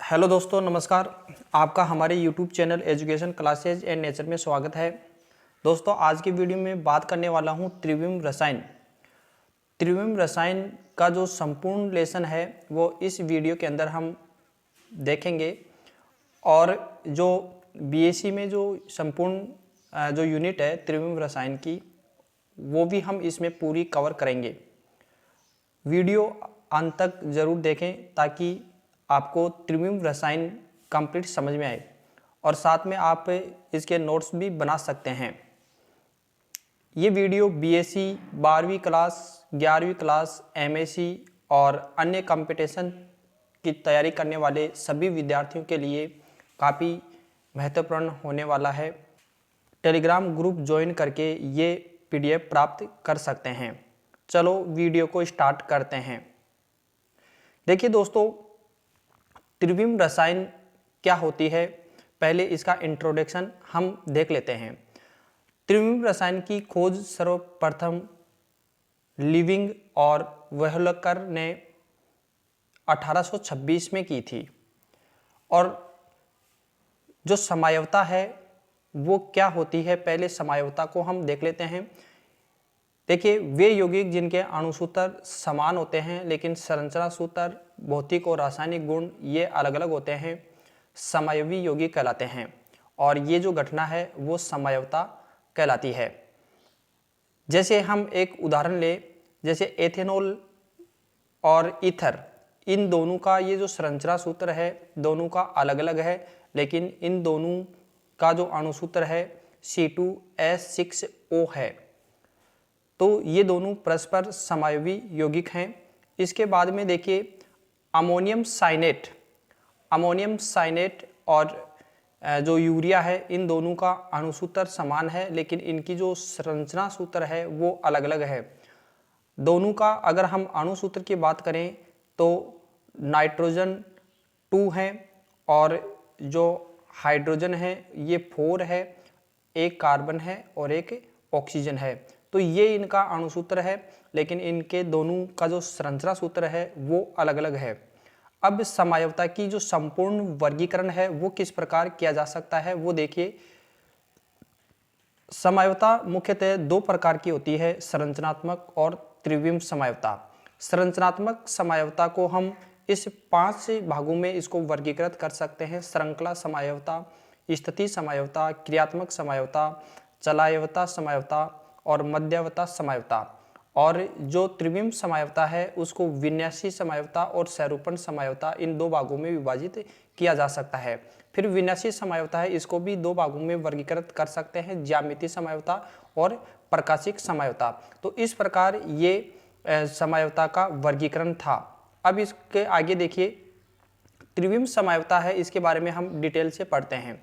Hello दोस्तों, नमस्कार। आपका हमारे YouTube channel education classes and nature में स्वागत है। दोस्तों, आज की वीडियो में बात करने वाला हूं त्रिविम रसायन। त्रिविम रसायन का जो संपूर्ण लेसन है वो इस वीडियो के अंदर हम देखेंगे। और जो बीएससी में जो संपूर्ण जो यूनिट है त्रिविम रसायन की, वो भी हम इसमें पूरी कवर करेंगे। वीडियो अंत तक ज़रूर देखें ताकि आपको त्रिविम रसायन कंप्लीट समझ में आए और साथ में आप इसके नोट्स भी बना सकते हैं। ये वीडियो बीएससी 12वीं क्लास, 11वीं क्लास, एमएससी और अन्य कंपटीशन की तैयारी करने वाले सभी विद्यार्थियों के लिए काफ़ी महत्वपूर्ण होने वाला है। टेलीग्राम ग्रुप ज्वाइन करके ये पीडीएफ प्राप्त कर सकते हैं। चलो वीडियो को स्टार्ट करते हैं। देखिए दोस्तों, त्रिविम रसायन क्या होती है, पहले इसका इंट्रोडक्शन हम देख लेते हैं। त्रिविम रसायन की खोज सर्वप्रथम लिविंग और वेहलकर ने 1826 में की थी। और जो समायवता है वो क्या होती है, पहले समायवता को हम देख लेते हैं। देखिए, वे यौगिक जिनके अणुसूत्र समान होते हैं लेकिन संरचना सूत्र, भौतिक और रासायनिक गुण ये अलग अलग होते हैं, समायवी यौगिक कहलाते हैं। और ये जो घटना है वो समायवता कहलाती है। जैसे हम एक उदाहरण लें, जैसे एथेनॉल और ईथर, इन दोनों का ये जो संरचना सूत्र है दोनों का अलग अलग है, लेकिन इन दोनों का जो अणुसूत्र है C2H6O है। तो ये दोनों परस्पर समायवी यौगिक हैं। इसके बाद में देखिए अमोनियम साइनेट और जो यूरिया है, इन दोनों का अणुसूत्र समान है लेकिन इनकी जो संरचना सूत्र है वो अलग अलग है। दोनों का अगर हम अणुसूत्र की बात करें तो नाइट्रोजन 2 है और जो हाइड्रोजन है ये 4 है, एक कार्बन है और एक ऑक्सीजन है। तो ये इनका अणुसूत्र है लेकिन इनके दोनों का जो संरचना सूत्र है वो अलग अलग है। अब समायवता की जो संपूर्ण वर्गीकरण है वो किस प्रकार किया जा सकता है वो देखिए। समायवता मुख्यतः दो प्रकार की होती है, संरचनात्मक और त्रिविम समायवता। संरचनात्मक समायवता को हम इस 5 भागों में इसको वर्गीकृत कर सकते हैं: श्रृंखला समायवता, स्थिति समायवता, क्रियात्मक समायवता, चलायवता समायवता और मध्यावता समायवता। और जो त्रिविम समायवता है उसको विन्यासी समायवता और स्वरूपण समायवता, इन 2 भागों में विभाजित किया जा सकता है। फिर विन्यासी समायवता है, इसको भी 2 भागों में वर्गीकृत कर सकते हैं: ज्यामितीय समायवता और प्रकाशिक समायवता। तो इस प्रकार ये समायवता का वर्गीकरण था। अब इसके आगे देखिए त्रिविम समायवता है, इसके बारे में हम डिटेल से पढ़ते हैं।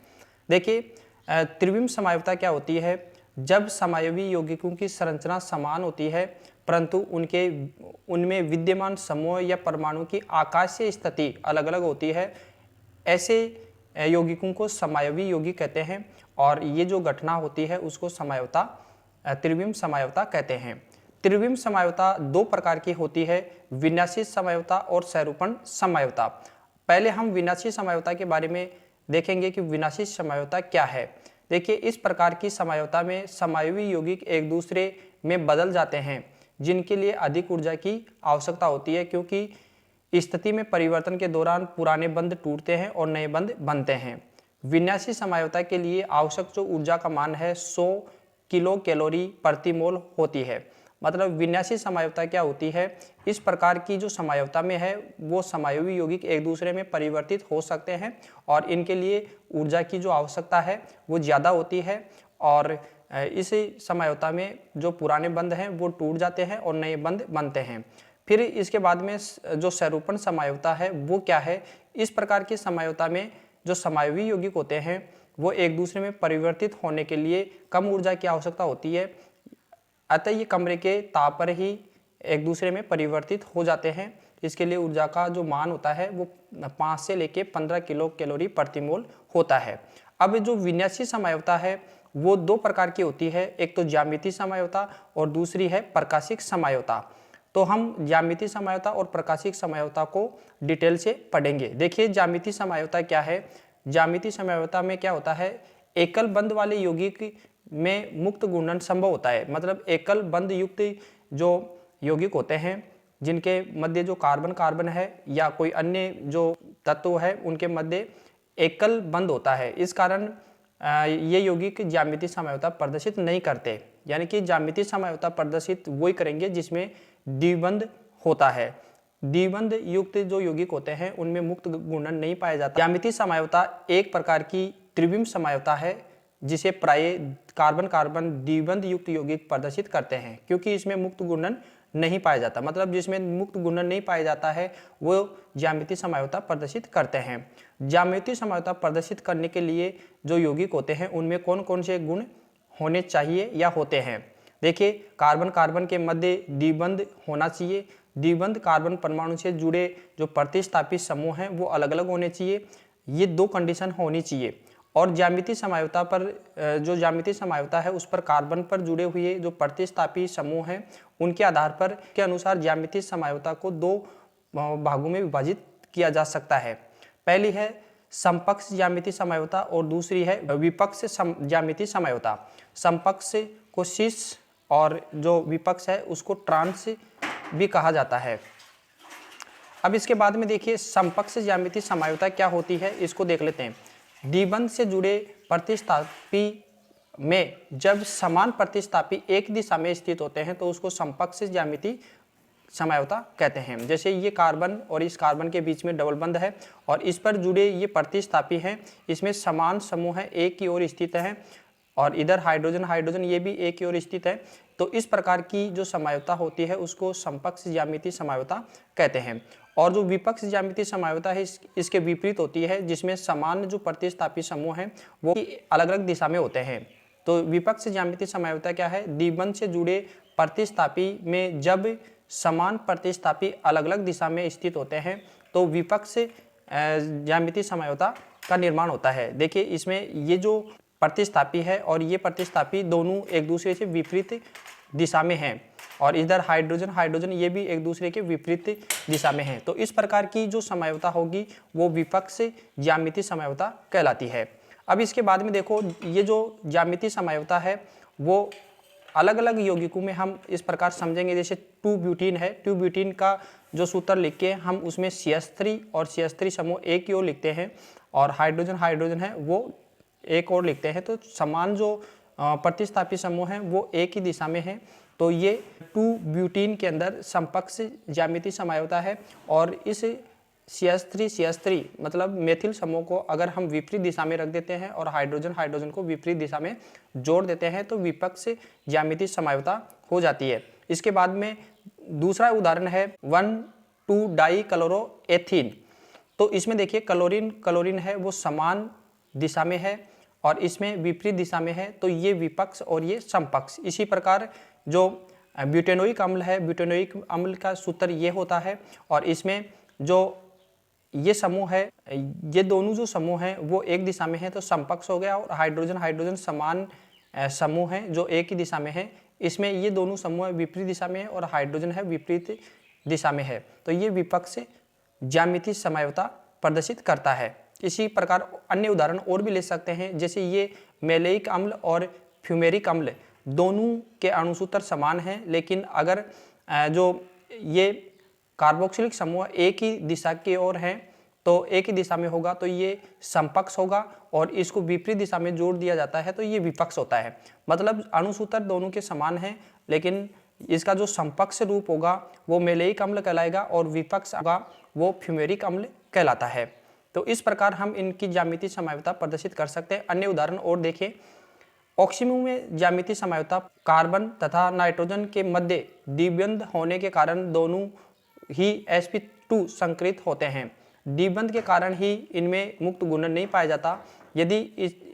देखिए त्रिविम समायवता क्या होती है, जब समायवी यौगिकों की संरचना समान होती है परंतु उनमें विद्यमान समूह या परमाणु की आकाशीय स्थिति अलग अलग होती है, ऐसे यौगिकों को समायवी यौगिक कहते हैं। और ये जो घटना होती है उसको समायवता, त्रिविम समायवता कहते हैं। त्रिविम समायवता 2 प्रकार की होती है: विन्यासी समायवता और स्वरूपण समायवता। पहले हम विन्यासी समायवता के बारे में देखेंगे कि विन्यासी समायवता क्या है। देखिए, इस प्रकार की समायवता में समायवी यौगिक एक दूसरे में बदल जाते हैं जिनके लिए अधिक ऊर्जा की आवश्यकता होती है, क्योंकि स्थिति में परिवर्तन के दौरान पुराने बंध टूटते हैं और नए बंध बनते हैं। विन्यासी समायवता के लिए आवश्यक जो ऊर्जा का मान है 100 किलो कैलोरी प्रति मोल होती है। मतलब विन्यासी समायवता क्या होती है, इस प्रकार की जो समायवता में है वो समायवी यौगिक एक दूसरे में परिवर्तित हो सकते हैं और इनके लिए ऊर्जा की जो आवश्यकता है वो ज़्यादा होती है। और इस समायवता में जो पुराने बंध हैं वो टूट जाते हैं और नए बंध बनते हैं। फिर इसके बाद में जो स्वरूपण समायवता है वो क्या है, इस प्रकार की समायवता में जो समायवी यौगिक होते हैं वो एक दूसरे में परिवर्तित होने के लिए कम ऊर्जा की आवश्यकता होती है, अतः ये कमरे के ताप पर ही एक दूसरे में परिवर्तित हो जाते हैं। इसके लिए ऊर्जा का जो मान होता है वो 5 से लेके 15 किलो कैलोरी प्रति मोल होता है। अब जो विन्यासी समायवता है वो 2 प्रकार की होती है, एक तो ज्यामितीय समायवता और दूसरी है प्रकाशिक समायवता। तो हम ज्यामितीय समझौता और प्रकाशिक समझौता को डिटेल से पढ़ेंगे। देखिए ज्यामितीय समझौता क्या है। ज्यामितीय समझौता में क्या होता है, एकल बंध वाले यौगिक में मुक्त घूर्णन संभव होता है। मतलब एकल बंध युक्त जो यौगिक होते हैं जिनके मध्य जो कार्बन कार्बन है या कोई अन्य जो तत्व है उनके मध्य एकल बंध होता है, इस कारण ये यौगिक ज्यामितीय समझौता प्रदर्शित नहीं करते। यानी कि ज्यामितीय समझौता प्रदर्शित वही करेंगे जिसमें द्विबंध होता है। द्विबंध युक्त जो यौगिक होते हैं उनमें मुक्त घूर्णन नहीं पाया जाता। ज्यामितीय समझौता एक प्रकार की त्रिविम समझौता है जिसे प्राय कार्बन कार्बन द्विबंध युक्त यौगिक प्रदर्शित करते हैं, क्योंकि इसमें मुक्त घूर्णन नहीं पाया जाता। मतलब जिसमें मुक्त घूर्णन नहीं पाया जाता है वो ज्यामितीय समझौता प्रदर्शित करते हैं। ज्यामितीय समझौता प्रदर्शित करने के लिए जो यौगिक होते हैं उनमें कौन कौन से गुण होने चाहिए या होते हैं। देखिए कार्बन कार्बन के मध्य द्विबंध होना चाहिए। द्विबंध कार्बन परमाणु से जुड़े जो प्रतिस्थापित समूह हैं वो अलग अलग होने चाहिए। ये दो कंडीशन होनी चाहिए। और ज्यामितीय समझौता पर जो ज्यामितीय समझौता है उस पर कार्बन पर जुड़े हुए जो प्रतिस्थापी समूह हैं उनके आधार पर के अनुसार ज्यामितीय समझौता को दो भागों में विभाजित किया जा सकता है। पहली है समपक्ष ज्यामितीय समझौता और दूसरी है विपक्ष ज्यामितीय समझौता। समपक्ष को सिस और जो विपक्ष है उसको ट्रांस भी कहा जाता है। अब इसके बाद में देखिए समपक्ष ज्यामितीय समझौता क्या होती है, इसको देख लेते हैं। द्विबंध से जुड़े प्रतिस्थापी में जब समान प्रतिस्थापी एक दिशा में स्थित होते हैं तो उसको समपक्ष ज्यामितीय समझौता कहते हैं। जैसे ये कार्बन और इस कार्बन के बीच में डबल बंध है और इस पर जुड़े ये प्रतिस्थापी हैं, इसमें समान समूह है एक की ओर स्थित है और इधर हाइड्रोजन हाइड्रोजन ये भी एक की ओर स्थित है। तो इस प्रकार की जो समझौता होती है उसको समपक्ष ज्यामितीय समझौता कहते हैं। और जो विपक्ष ज्यामितीय समझौता है इसके विपरीत होती है, जिसमें समान जो प्रतिस्थापी समूह हैं वो अलग अलग दिशा में होते हैं। तो विपक्ष ज्यामितीय समझौता क्या है, द्विबंध से जुड़े प्रतिस्थापी में जब समान प्रतिस्थापी अलग अलग दिशा में स्थित होते हैं तो विपक्ष ज्यामितीय समझौता का निर्माण होता है। देखिए इसमें ये जो प्रतिस्थापी है और ये प्रतिस्थापी दोनों एक दूसरे से विपरीत दिशा में हैं और इधर हाइड्रोजन हाइड्रोजन ये भी एक दूसरे के विपरीत दिशा में हैं। तो इस प्रकार की जो समझौता होगी वो विपक्ष ज्यामितीय समझौता कहलाती है। अब इसके बाद में देखो ये जो ज्यामितीय समझौता है वो अलग अलग यौगिकों में हम इस प्रकार समझेंगे। जैसे 2 ब्यूटीन है, 2 ब्यूटीन का जो सूत्र लिख के हम उसमें CH3 और CH3 समूह एक की ओर लिखते हैं और हाइड्रोजन हाइड्रोजन है वो एक और लिखते हैं। तो समान जो प्रतिस्थापी समूह हैं वो एक ही दिशा में है। तो ये 2 ब्यूटीन के अंदर समपक्ष ज्यामितीय समझौता है। और इस CH3 मतलब मेथिल समूह को अगर हम विपरीत दिशा में रख देते हैं और हाइड्रोजन हाइड्रोजन को विपरीत दिशा में जोड़ देते हैं तो विपक्ष ज्यामितीय समझौता हो जाती है। इसके बाद में दूसरा उदाहरण है 1,2 डाइक्लोरोएथीन। तो इसमें देखिए क्लोरीन है वो समान दिशा में है और इसमें विपरीत दिशा में है, तो ये विपक्ष और ये समपक्ष। इसी प्रकार जो ब्यूटेनोइक अम्ल है, ब्यूटेनोइक अम्ल का सूत्र ये होता है और इसमें जो ये समूह है, ये दोनों जो समूह हैं वो एक दिशा में है तो समपक्ष हो गया। और हाइड्रोजन हाइड्रोजन समान समूह हैं जो एक ही दिशा में है, इसमें ये दोनों समूह विपरीत दिशा में है और हाइड्रोजन है विपरीत दिशा में है, तो ये विपक्ष ज्यामितीय समझौता प्रदर्शित करता है। इसी प्रकार अन्य उदाहरण और भी ले सकते हैं। जैसे ये मैलेइक अम्ल और फ्यूमेरिक अम्ल दोनों के अणुसूत्र समान हैं, लेकिन अगर जो ये कार्बोक्सिलिक समूह एक ही दिशा की ओर हैं तो एक ही दिशा में होगा तो ये समपक्ष होगा और इसको विपरीत दिशा में जोड़ दिया जाता है तो ये विपक्ष होता है। मतलब अणुसूत्र दोनों के समान हैं लेकिन इसका जो समपक्ष रूप होगा वो मैलेइक अम्ल कहलाएगा और विपक्ष होगा वो फ्यूमेरिक अम्ल कहलाता है। तो इस प्रकार हम इनकी ज्यामितीय समझौता प्रदर्शित कर सकते हैं। अन्य उदाहरण और देखें। ऑक्सीमू में ज्यामितीय समझौता कार्बन तथा नाइट्रोजन के मध्य द्विबंध होने के कारण दोनों ही sp2 संकृत होते हैं। द्विबंध के कारण ही इनमें मुक्त घूर्णन नहीं पाया जाता। यदि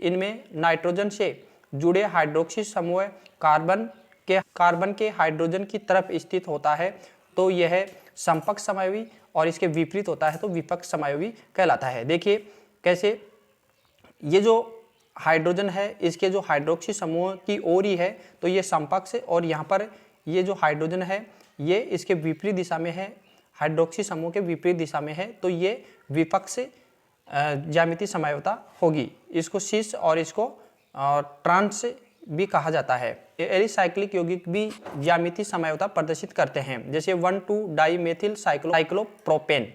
इनमें नाइट्रोजन से जुड़े हाइड्रोक्सी समूह कार्बन के हाइड्रोजन की तरफ स्थित होता है तो यह समपक्ष समयोगी और इसके विपरीत होता है तो विपक्ष समयोगी कहलाता है। देखिए कैसे ये जो हाइड्रोजन है इसके जो हाइड्रोक्सी समूह की ओर ही है तो ये समपक्ष और यहाँ पर ये जो हाइड्रोजन है ये इसके विपरीत दिशा में है, हाइड्रोक्सी समूह के विपरीत दिशा में है, तो ये विपक्ष ज्यामितीय समझौता होगी। इसको सिस और इसको ट्रांस भी कहा जाता है। एलिसाइक्लिक यौगिक भी ज्यामितीय समझौता प्रदर्शित करते हैं, जैसे 1,2-डाईमेथिल साइक्लोप्रोपेन,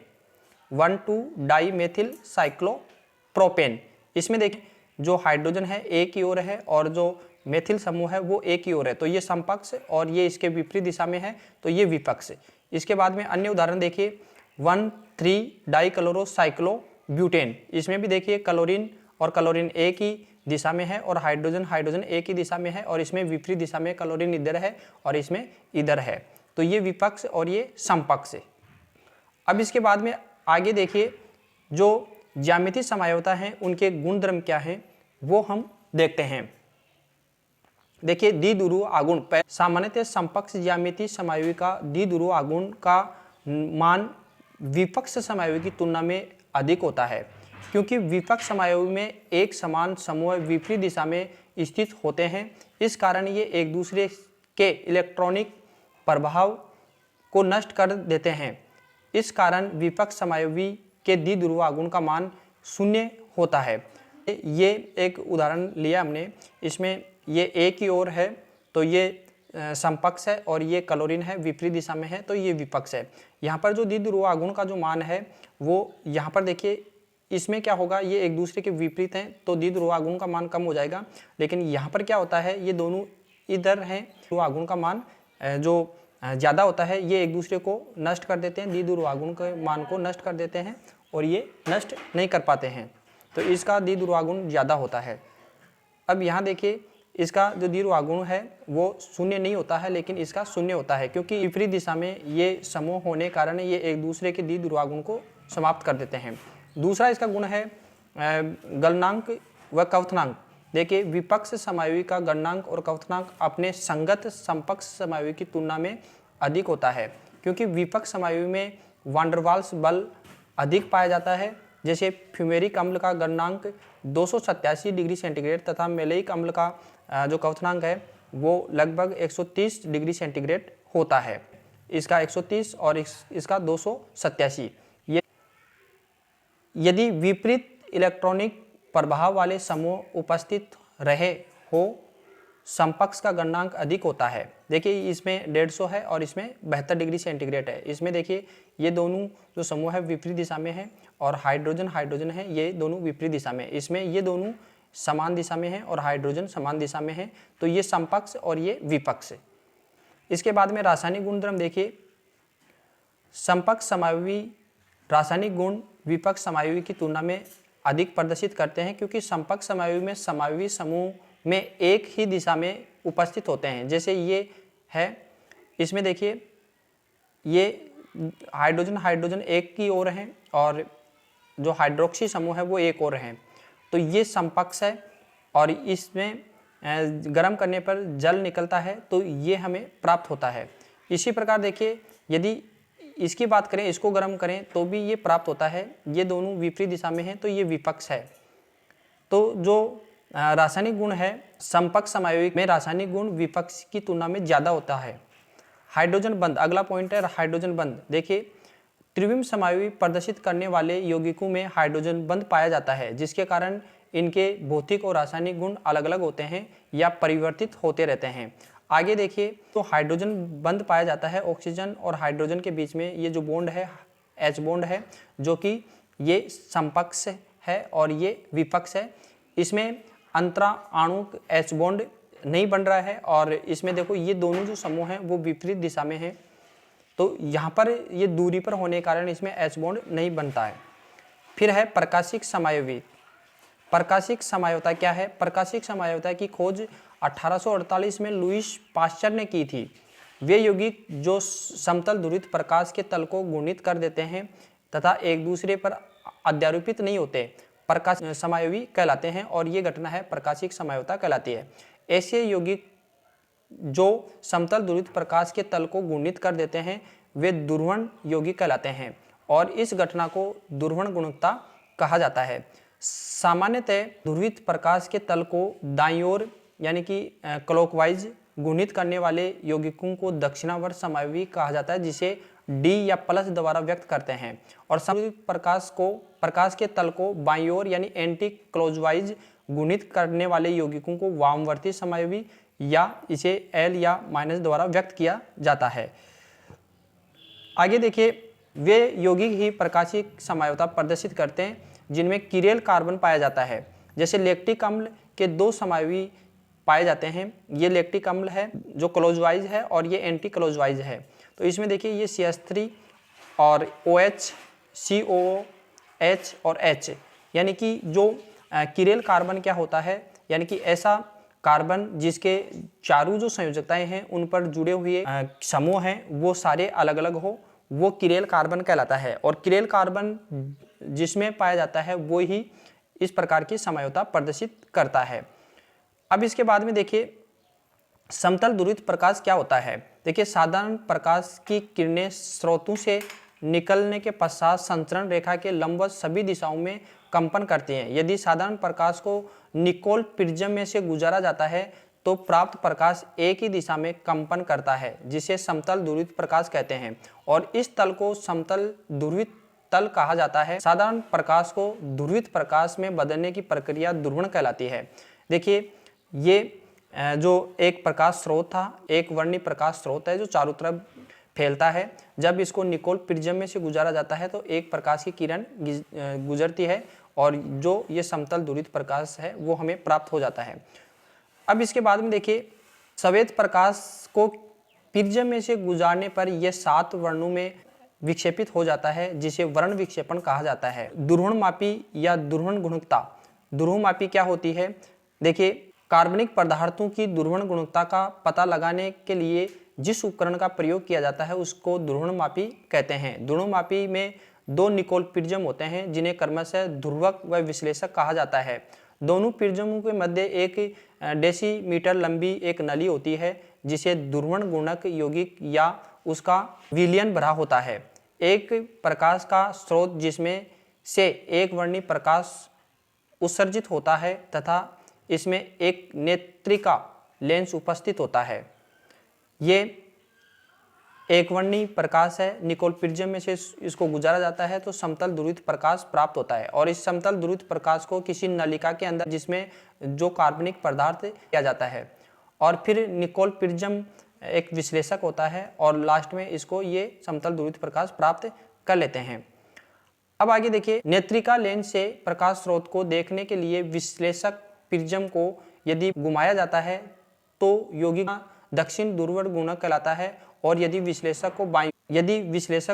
1,2-डाईमेथिल साइक्लोप्रोपेन। इसमें देखिए जो हाइड्रोजन है एक की ओर है और जो मेथिल समूह है वो एक की ओर है, तो ये समपक्ष, और ये इसके विपरीत दिशा में है, तो ये विपक्ष। इसके बाद में अन्य उदाहरण देखिए 1,3-डाईक्लोरोसाइक्लोब्यूटेन। इसमें भी देखिए क्लोरीन और क्लोरीन एक ही दिशा में है और हाइड्रोजन हाइड्रोजन एक ही दिशा में है, और इसमें विपरीत दिशा में क्लोरीन इधर है और इसमें इधर है, तो ये विपक्ष और ये समपक्ष। अब इसके बाद में आगे देखिए जो ज्यामितीय समझौता हैं उनके गुणधर्म क्या हैं वो हम देखते हैं। देखिए द्विध्रुव आघूर्ण, सामान्यतः समपक्ष ज्यामितीय समझौते का द्विध्रुव आघूर्ण का मान विपक्ष समझौते की तुलना में अधिक होता है, क्योंकि विपक्ष समझौते में एक समान समूह विपरीत दिशा में स्थित होते हैं। इस कारण ये एक दूसरे के इलेक्ट्रॉनिक प्रभाव को नष्ट कर देते हैं। इस कारण विपक्ष समझौते के द्विध्रुव आघूर्ण का मान 0 होता है। ये एक उदाहरण लिया हमने, इसमें ये एक की ओर है तो ये समपक्ष है और ये क्लोरीन है विपरीत दिशा में है, तो ये विपक्ष है। यहाँ पर जो द्विध्रुव आघूर्ण का जो मान है वो यहाँ पर देखिए इसमें क्या होगा, ये एक दूसरे के विपरीत हैं तो द्विध्रुव आघूर्ण का मान कम हो जाएगा, लेकिन यहाँ पर क्या होता है ये दोनों इधर हैं, द्विध्रुव आघूर्ण का मान जो ज़्यादा होता है ये एक दूसरे को नष्ट कर देते हैं, द्विध्रुव आघूर्ण के मान को नष्ट कर देते हैं और ये नष्ट नहीं कर पाते हैं, तो इसका द्विध्रुव आघूर्ण ज़्यादा होता है। अब यहाँ देखिए इसका जो द्विध्रुव आघूर्ण है वो 0 नहीं होता है, लेकिन इसका 0 होता है, क्योंकि विपरीत दिशा में ये समूह होने कारण ये एक दूसरे के द्विध्रुव आघूर्ण को समाप्त कर देते हैं। दूसरा इसका गुण है गलनांक व कवथनांक। देखिए विपक्ष समझौते का गलनांक और कवथनांक अपने संगत समपक्ष समझौते की तुलना में अधिक होता है, क्योंकि विपक्ष समझौते में वांडरवाल्स बल अधिक पाया जाता है। जैसे फ्यूमेरिक अम्ल का गलनांक 287 डिग्री सेंटीग्रेड तथा मेलेइक अम्ल का जो कवथनांक है वो लगभग 130 डिग्री सेंटीग्रेड होता है। इसका 130 और इसका 287। यदि विपरीत इलेक्ट्रॉनिक प्रभाव वाले समूह उपस्थित रहे हो समपक्ष का गलनांक अधिक होता है। देखिए इसमें 150 है और इसमें 72 डिग्री सेंटीग्रेड है। इसमें देखिए ये दोनों जो समूह है विपरीत दिशा में है और हाइड्रोजन हाइड्रोजन है ये दोनों विपरीत दिशा में। इसमें ये दोनों समान दिशा में है और हाइड्रोजन समान दिशा में है, तो ये समपक्ष और ये विपक्ष। इसके बाद में रासायनिक गुणधर्म देखिए, समपक्ष समझौते रासायनिक गुण विपक्ष समझौते की तुलना में अधिक प्रदर्शित करते हैं, क्योंकि समपक्ष समझौते में समझौते समूह में एक ही दिशा में उपस्थित होते हैं। जैसे ये है, इसमें देखिए ये हाइड्रोजन हाइड्रोजन एक की ओर है और जो हाइड्रोक्सी समूह है वो एक और है, तो ये समपक्ष है और इसमें गर्म करने पर जल निकलता है तो ये हमें प्राप्त होता है। इसी प्रकार देखिए यदि इसकी बात करें, इसको गर्म करें तो भी ये प्राप्त होता है। ये दोनों विपरीत दिशा में हैं तो ये विपक्ष है। तो जो रासायनिक गुण है समपक्ष समझौते में रासायनिक गुण विपक्ष की तुलना में ज़्यादा होता है। हाइड्रोजन बंध, अगला पॉइंट है हाइड्रोजन बंध। देखिए त्रिविम समझौते प्रदर्शित करने वाले यौगिकों में हाइड्रोजन बंध पाया जाता है, जिसके कारण इनके भौतिक और रासायनिक गुण अलग अलग होते हैं या परिवर्तित होते रहते हैं। आगे देखिए तो हाइड्रोजन बंध पाया जाता है ऑक्सीजन और हाइड्रोजन के बीच में। ये जो बॉन्ड है H बॉन्ड है, जो कि ये समपक्ष है और ये विपक्ष है। इसमें अंतरा अणु H बॉन्ड नहीं बन रहा है और इसमें देखो ये दोनों जो समूह हैं वो विपरीत दिशा में हैं, तो यहाँ पर ये दूरी पर होने के कारण इसमें H बॉन्ड नहीं बनता है। फिर है प्रकाशिक समझौते। प्रकाशिक समझौता क्या है? प्रकाशिक समझौता की खोज 1848 में लुईस पाश्चर ने की थी। वे यौगिक जो समतल ध्रुवित प्रकाश के तल को घूर्णित कर देते हैं तथा एक दूसरे पर अध्यारोपित नहीं होते, प्रकाश समझौते कहलाते हैं और ये घटना है प्रकाशिक समझौता कहलाती है। ऐसे यौगिक जो समतल ध्रुवित प्रकाश के तल को घूर्णित कर देते हैं वे ध्रुवण यौगिक कहलाते हैं और इस घटना को ध्रुवण गुणकता कहा जाता है। सामान्यतः ध्रुवित प्रकाश के तल को दाईं ओर यानी कि क्लॉकवाइज गुणित करने वाले यौगिकों को दक्षिणावर्त समावयवी कहा जाता है, जिसे डी या प्लस द्वारा व्यक्त करते हैं। और समरूपित प्रकाश के तल को बाईं ओर यानी एंटी क्लॉकवाइज गुणित करने वाले यौगिकों को वामवर्ती समावयवी या इसे एल या माइनस द्वारा व्यक्त किया जाता है। आगे देखिए, वे यौगिक ही प्रकाशीय समावयवता प्रदर्शित करते हैं जिनमें किरेल कार्बन पाया जाता है। जैसे लैक्टिक अम्ल के दो समावयवी पाए जाते हैं। ये लैक्टिक अम्ल है जो क्लोजवाइज है और ये एंटी क्लोजवाइज है। तो इसमें देखिए ये CH3 और OH, COOH और H, यानी कि जो किरेल कार्बन क्या होता है, यानी कि ऐसा कार्बन जिसके चारों जो संयोजकताएं हैं उन पर जुड़े हुए समूह हैं वो सारे अलग अलग हो, वो किरेल कार्बन कहलाता है। और किरेल कार्बन जिसमें पाया जाता है वो ही इस प्रकार की समावयवता प्रदर्शित करता है। अब इसके बाद में देखिए समतल ध्रुवित प्रकाश क्या होता है। देखिए साधारण प्रकाश की किरणें स्रोतों से निकलने के पश्चात संचरण रेखा के लंबवत सभी दिशाओं में कंपन करती हैं। यदि साधारण प्रकाश को निकोल प्रिज्म में से गुजारा जाता है तो प्राप्त प्रकाश एक ही दिशा में कंपन करता है, जिसे समतल ध्रुवित प्रकाश कहते हैं। और इस तल को समतल ध्रुवित तल कहा जाता है। साधारण प्रकाश को ध्रुवित प्रकाश में बदलने की प्रक्रिया ध्रुवण कहलाती है। देखिए ये जो एक प्रकाश स्रोत था, एक वर्णी प्रकाश स्रोत है जो चारों तरफ फैलता है। जब इसको निकोल प्रिज्म में से गुजारा जाता है तो एक प्रकाश की किरण गुजरती है और जो ये समतल ध्रुवित प्रकाश है वो हमें प्राप्त हो जाता है। अब इसके बाद में देखिए सफेद प्रकाश को प्रिज्म में से गुजारने पर यह 7 वर्णों में विक्षेपित हो जाता है, जिसे वर्ण विक्षेपण कहा जाता है। ध्रुवणमापी या ध्रुवण गुणकता। ध्रुवमापी क्या होती है? देखिए कार्बनिक पदार्थों की ध्रुवण गुणवत्ता का पता लगाने के लिए जिस उपकरण का प्रयोग किया जाता है उसको ध्रुवणमापी कहते हैं। ध्रुवणमापी में 2 निकोल प्रिज्म होते हैं जिन्हें क्रमशः ध्रुवक व विश्लेषक कहा जाता है। दोनों प्रिज्मों के मध्य 1 डेसीमीटर लंबी एक नली होती है जिसे ध्रुवण गुणक यौगिक या उसका विलयन भरा होता है। एक प्रकाश का स्रोत जिसमें से एक वर्णी प्रकाश उत्सर्जित होता है तथा इसमें एक नेत्रिका लेंस उपस्थित होता है। ये एक वर्णी प्रकाश है, निकोल प्रिज्म में से इसको गुजारा जाता है तो समतल ध्रुवित प्रकाश प्राप्त होता है। और इस समतल ध्रुवित प्रकाश को किसी नलिका के अंदर जिसमें जो कार्बनिक पदार्थ किया जाता है और फिर निकोल प्रिज्म एक विश्लेषक होता है और लास्ट में इसको ये समतल ध्रुवित प्रकाश प्राप्त कर लेते हैं। अब आगे देखिए नेत्रिका लेंस से प्रकाश स्रोत को देखने के लिए विश्लेषक प्रिज्म को यदि घुमाया जाता है तो यौगिक दक्षिण ध्रुवण गुणक कहलाता है। और यदि विश्लेषक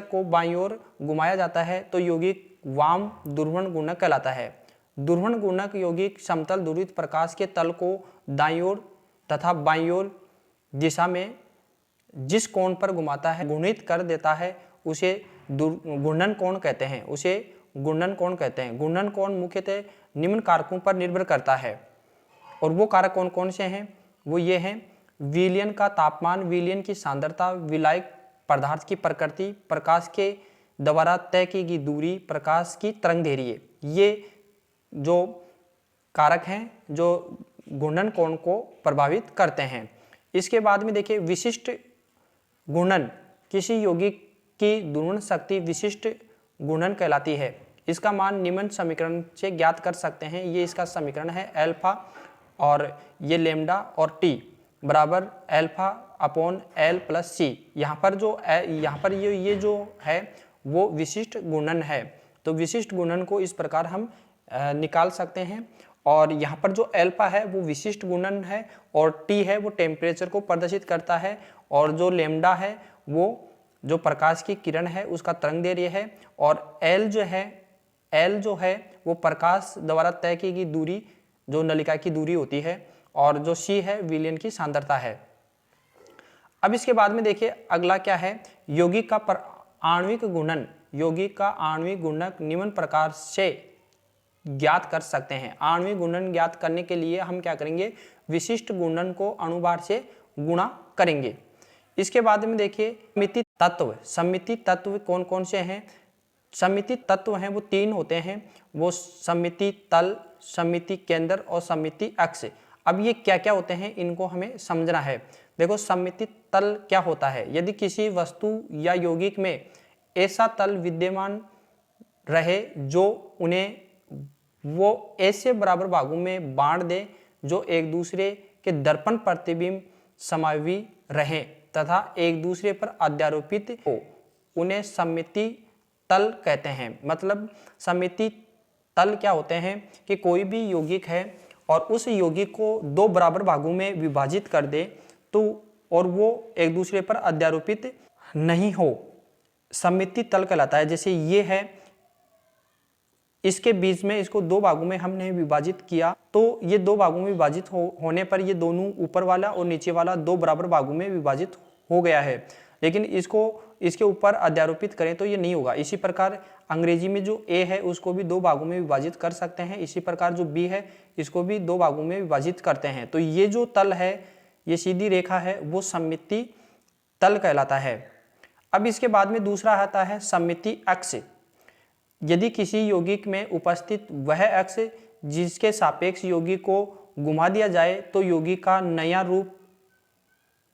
को बाईं ओर घुमाया जाता है तो यौगिक वाम ध्रुवण गुणक कहलाता है। ध्रुवण गुणक यौगिक समतल ध्रुवित प्रकाश के तल को दाईं ओर तथा बाईं ओर दिशा में जिस कोण पर घुमाता है गुणित कर देता है उसे घूर्णन कोण कहते हैं। घूर्णन कोण मुख्यतः निम्न कारकों पर निर्भर करता है और वो कारक कौन कौन से हैं? वो ये हैं विलयन का तापमान, विलयन की सांद्रता, विलायक पदार्थ की प्रकृति, प्रकाश के द्वारा तय की गई दूरी, प्रकाश की तरंगदैर्घ्य। ये जो कारक हैं जो घूर्णन कोण को प्रभावित करते हैं। इसके बाद में देखिए विशिष्ट घूर्णन, किसी यौगिक की ध्रुवण शक्ति विशिष्ट घूर्णन कहलाती है। इसका मान निम्न समीकरण से ज्ञात कर सकते हैं। ये इसका समीकरण है अल्फा और ये लेमडा और टी बराबर अल्फा अपॉन एल प्लस सी। यहाँ पर ये जो है वो विशिष्ट घूर्णन है। तो विशिष्ट घूर्णन को इस प्रकार हम निकाल सकते हैं। और यहाँ पर जो अल्फा है वो विशिष्ट घूर्णन है और टी है वो टेम्परेचर को प्रदर्शित करता है और जो लेमडा है वो जो प्रकाश की किरण है उसका तरंगदैर्घ्य है और एल जो है वो प्रकाश द्वारा तय की गई दूरी जो नलिका की दूरी होती है और जो सी है विलयन की सांद्रता है। अब इसके बाद में देखिए अगला क्या है, यौगिक का आणविक गुणन। यौगिक का आणविक गुणक निम्न प्रकार से ज्ञात कर सकते हैं। आणविक गुणन ज्ञात करने के लिए हम क्या करेंगे, विशिष्ट गुणन को अणुभार से गुणा करेंगे। इसके बाद में देखिए सममिति तत्व कौन कौन से हैं? सममिति तत्व हैं वो 3 होते हैं, वो सममिति तल, सममिति केंद्र और सममिति अक्ष। अब ये क्या क्या होते हैं इनको हमें समझना है। देखो सममिति तल क्या होता है, यदि किसी वस्तु या यौगिक में ऐसा तल विद्यमान रहे जो उन्हें वो ऐसे बराबर भागों में बांट दे जो एक दूसरे के दर्पण प्रतिबिंब समावी रहें तथा एक दूसरे पर अध्यारोपित हो, उन्हें सममिति तल कहते हैं। मतलब सममिति तल क्या होते हैं कि कोई भी यौगिक है और उस यौगिक को दो बराबर भागों में विभाजित कर दे तो और वो एक दूसरे पर अध्यारोपित नहीं हो, सममिति तल कहलाता है। जैसे ये है, इसके बीच में इसको दो भागों में हमने विभाजित किया तो ये दो भागों में विभाजित होने पर ये दोनों ऊपर वाला और नीचे वाला दो बराबर भागों में विभाजित हो गया है, लेकिन इसको इसके ऊपर अध्यारोपित करें तो ये नहीं होगा। इसी प्रकार अंग्रेजी में जो ए है उसको भी दो भागों में विभाजित कर सकते हैं, इसी प्रकार जो बी है इसको भी दो भागों में विभाजित करते हैं। तो ये जो तल है, ये सीधी रेखा है, वो सममिति तल कहलाता है। अब इसके बाद में दूसरा आता है सममिति अक्ष। यदि किसी यौगिक में उपस्थित वह अक्ष जिसके सापेक्ष यौगिक को घुमा दिया जाए तो यौगिक का नया रूप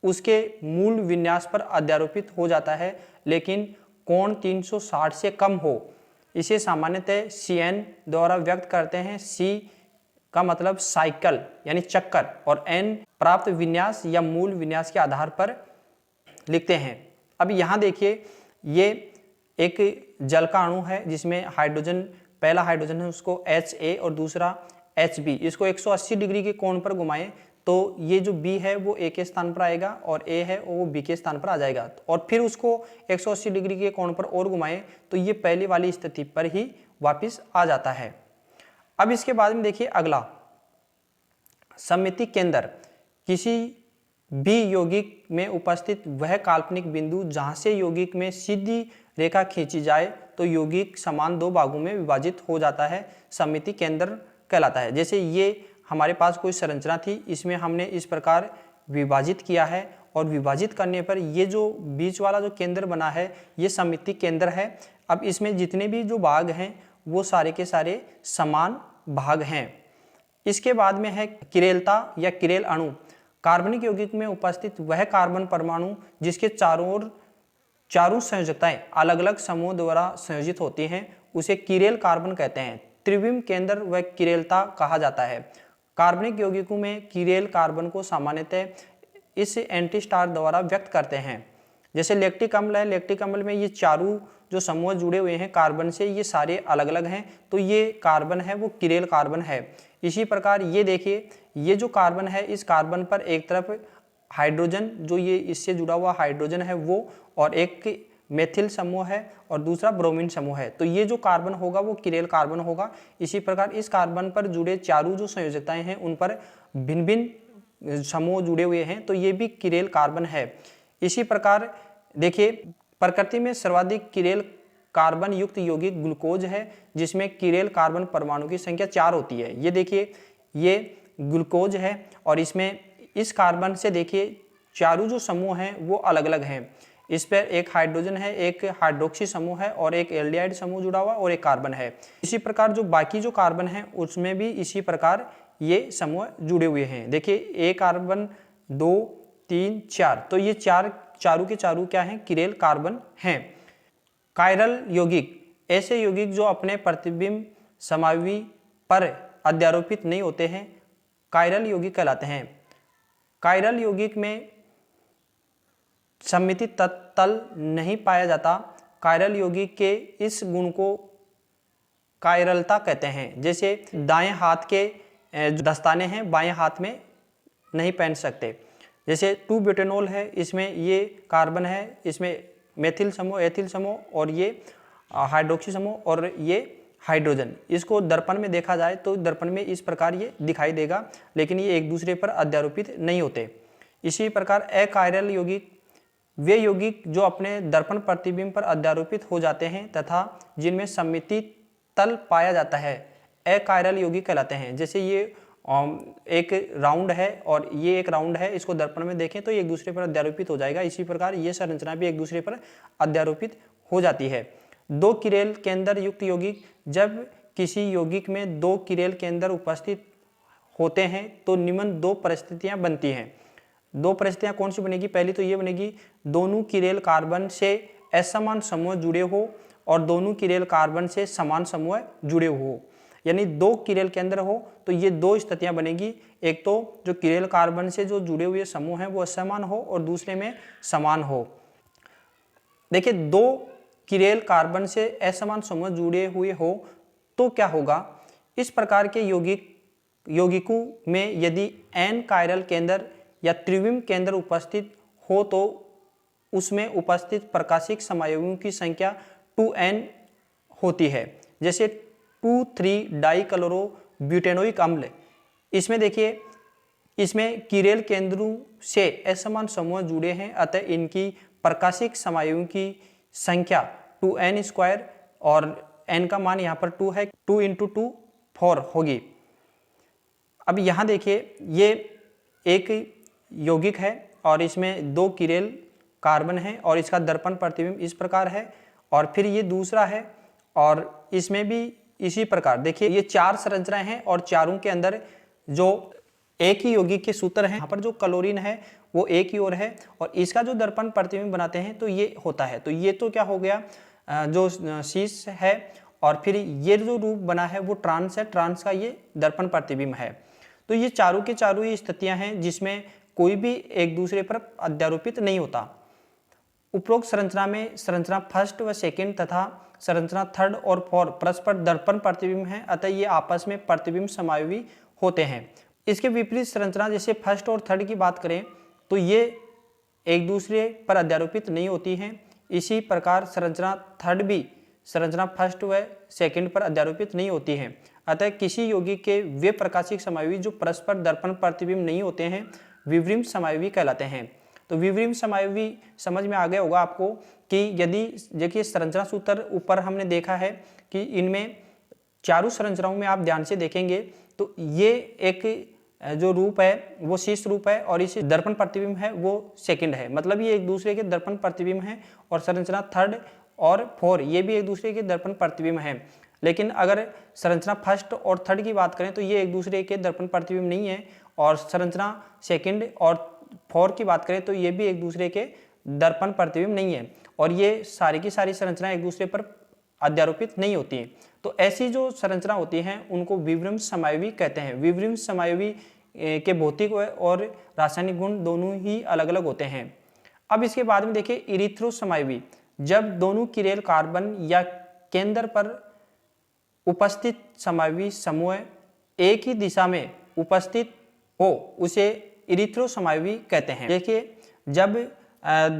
उसके मूल विन्यास पर अध्यारोपित हो जाता है, लेकिन कोण 360 से कम हो। इसे सामान्यतः CN द्वारा व्यक्त करते हैं। C का मतलब साइकिल यानी चक्कर और N प्राप्त विन्यास या मूल विन्यास के आधार पर लिखते हैं। अब यहाँ देखिए, ये एक जल का अणु है जिसमें हाइड्रोजन, पहला हाइड्रोजन है उसको HA और दूसरा HB, इसको 180 डिग्री के कोण पर घुमाएं तो ये जो B है वो A के स्थान पर आएगा और A है वो B के स्थान पर आ जाएगा, और फिर उसको 180 डिग्री के कोण पर और घुमाएं तो ये पहले वाली स्थिति पर ही वापस आ जाता है। अब इसके बाद में देखिए अगला सममिति केंद्र। किसी भी यौगिक में उपस्थित वह काल्पनिक बिंदु जहां से यौगिक में सीधी रेखा खींची जाए तो यौगिक समान दो भागों में विभाजित हो जाता है, सममिति केंद्र कहलाता है। जैसे ये हमारे पास कोई संरचना थी, इसमें हमने इस प्रकार विभाजित किया है और विभाजित करने पर ये जो बीच वाला जो केंद्र बना है ये सममिति केंद्र है। अब इसमें जितने भी जो भाग हैं वो सारे के सारे समान भाग हैं। इसके बाद में है किरेलता या किरेल अणु। कार्बनिक यौगिक में उपस्थित वह कार्बन परमाणु जिसके चारों संयोजकताएं अलग अलग समूह द्वारा संयोजित होती हैं उसे किरेल कार्बन कहते हैं। त्रिविम केंद्र व किरेलता कहा जाता है। कार्बनिक यौगिकों में किरेल कार्बन को सामान्यतः इस एंटी स्टार द्वारा व्यक्त करते हैं। जैसे लैक्टिक अम्ल है, लैक्टिक अम्ल में ये चारों जो समूह जुड़े हुए हैं कार्बन से ये सारे अलग अलग हैं, तो ये कार्बन है वो किरेल कार्बन है। इसी प्रकार ये देखिए, ये जो कार्बन है इस कार्बन पर एक तरफ हाइड्रोजन जो ये इससे जुड़ा हुआ हाइड्रोजन है वो, और एक मेथिल समूह है और दूसरा ब्रोमीन समूह है, तो ये जो कार्बन होगा वो किरेल कार्बन होगा। इसी प्रकार इस कार्बन पर जुड़े चारों जो संयोजकताएं हैं उन पर भिन्न भिन्न समूह जुड़े हुए हैं, तो ये भी किरेल कार्बन है। इसी प्रकार देखिए, प्रकृति में सर्वाधिक किरेल कार्बन युक्त यौगिक ग्लूकोज है जिसमें किरेल कार्बन परमाणु की संख्या 4 होती है। ये देखिए, ये ग्लूकोज है और इसमें इस कार्बन से देखिए चारों जो समूह हैं वो अलग अलग हैं। इस पर एक हाइड्रोजन है, एक हाइड्रोक्सी समूह है और एक एल्डिहाइड समूह जुड़ा हुआ और एक कार्बन है। इसी प्रकार जो बाकी जो कार्बन है उसमें भी इसी प्रकार ये समूह जुड़े हुए हैं। देखिए, एक कार्बन 2 3 4, तो ये चारों के चारों क्या हैं, किरेल कार्बन हैं। कायरल यौगिक, ऐसे यौगिक जो अपने प्रतिबिंब समावी पर अध्यारोपित नहीं होते हैं, कायरल यौगिक कहलाते हैं। कायरल यौगिक में सममिति तल नहीं पाया जाता। कायरल यौगिक के इस गुण को कायरलता कहते हैं। जैसे दाएं हाथ के जो दस्ताने हैं बाएं हाथ में नहीं पहन सकते। जैसे 2-ब्यूटेनॉल है, इसमें ये कार्बन है, इसमें मेथिल समूह, एथिल समूह और ये हाइड्रोक्सी समूह और ये हाइड्रोजन। इसको दर्पण में देखा जाए तो दर्पण में इस प्रकार ये दिखाई देगा, लेकिन ये एक दूसरे पर अध्यारोपित नहीं होते। इसी प्रकार अकायरल यौगिक वे यौगिक जो अपने दर्पण प्रतिबिंब पर अध्यारोपित हो जाते हैं तथा जिनमें सममिति तल पाया जाता है, अकायरल यौगिक कहलाते हैं। जैसे ये एक राउंड है और ये एक राउंड है, इसको दर्पण में देखें तो ये एक दूसरे पर अध्यारोपित हो जाएगा। इसी प्रकार ये संरचना भी एक दूसरे पर अध्यारोपित हो जाती है। 2 किरेल केंद्र युक्त यौगिक, जब किसी यौगिक में 2 किरेल केंद्र उपस्थित होते हैं तो निम्न 2 परिस्थितियां बनती हैं। दो परिस्थितियां कौन सी बनेगी, पहली तो ये बनेगी दोनों किरेल कार्बन से असमान समूह जुड़े हो और दोनों किरेल कार्बन से समान समूह जुड़े हो, यानी दो किरेल केंद्र हो तो ये दो स्थितियां बनेगी। एक तो जो किरेल कार्बन से जो जुड़े हुए समूह हैं वो असमान हो और दूसरे में समान हो। देखिए दो किरेल कार्बन से असमान समूह जुड़े हुए हो तो क्या होगा, इस प्रकार के यौगिकों में यदि n कायरल केंद्र या त्रिविम केंद्र उपस्थित हो तो उसमें उपस्थित प्रकाशिक समायोगों की संख्या 2n होती है। जैसे 2,3 डाइक्लोरो ब्यूटेनोइक अम्ल, इसमें देखिए इसमें किरेल केंद्रों से असमान समूह जुड़े हैं, अतः इनकी प्रकाशिक समायोगों की संख्या 2n² और n का मान यहाँ पर 2 है, 2 × 2 4 होगी। अब यहाँ देखिए ये एक यौगिक है और इसमें दो किरेल कार्बन है और इसका दर्पण प्रतिबिंब इस प्रकार है, और फिर ये दूसरा है और इसमें भी इसी प्रकार। देखिए ये चार संरचनाएं हैं और चारों के अंदर जो एक ही यौगिक के सूत्र हैं, यहाँ पर जो क्लोरीन है वो एक ही ओर है और इसका जो दर्पण प्रतिबिंब बनाते हैं तो ये होता है। तो ये तो क्या हो गया, जो शीश है, और फिर ये जो रूप बना है वो ट्रांस है, ट्रांस का ये दर्पण प्रतिबिंब है। तो ये चारों के चारों ही स्थितियां हैं जिसमें कोई भी एक दूसरे पर अध्यारोपित नहीं होता। उपरोक्त संरचना में संरचना फर्स्ट व सेकंड तथा संरचना थर्ड और फोर्थ परस्पर दर्पण प्रतिबिंब हैं, अतः ये आपस में प्रतिबिंब समायोगी होते हैं। इसके विपरीत संरचना जैसे फर्स्ट और थर्ड की बात करें तो ये एक दूसरे पर अध्यारोपित नहीं होती हैं। इसी प्रकार संरचना थर्ड भी संरचना फर्स्ट व सेकंड पर अध्यारोपित नहीं होती है। अतः किसी यौगिक के वे प्रकाशिक समायोगी जो परस्पर दर्पण प्रतिबिंब नहीं होते हैं विवृम समायोगी कहलाते हैं। तो विवृम समायोगी समझ में आ गया होगा आपको कि यदि देखिए संरचना सूत्र ऊपर हमने देखा है कि इनमें चारों संरचनाओं में आप ध्यान से देखेंगे तो ये एक जो रूप है वो शीर्ष रूप है और इस दर्पण प्रतिबिंब है वो सेकंड है, मतलब ये एक दूसरे के दर्पण प्रतिबिंब हैं। और संरचना थर्ड और फोर ये भी एक दूसरे के दर्पण प्रतिबिंब हैं। लेकिन अगर संरचना फर्स्ट और थर्ड की बात करें तो ये एक दूसरे के दर्पण प्रतिबिंब नहीं है, और संरचना सेकंड और फोर की बात करें तो ये भी एक दूसरे के दर्पण प्रतिबिंब नहीं है, और ये सारी की सारी संरचनाएं एक दूसरे पर अध्यारोपित नहीं होती हैं। तो ऐसी जो संरचना होती हैं उनको विवृम समायोगी कहते हैं। विवृम समायोगी के भौतिक और रासायनिक गुण दोनों ही अलग अलग होते हैं। अब इसके बाद में देखिए इरिथ्रो समायोगी, जब दोनों किरेल कार्बन या केंद्र पर उपस्थित समायोगी समूह एक ही दिशा में उपस्थित हो उसे इरिथ्रो समायोगी कहते हैं। देखिए जब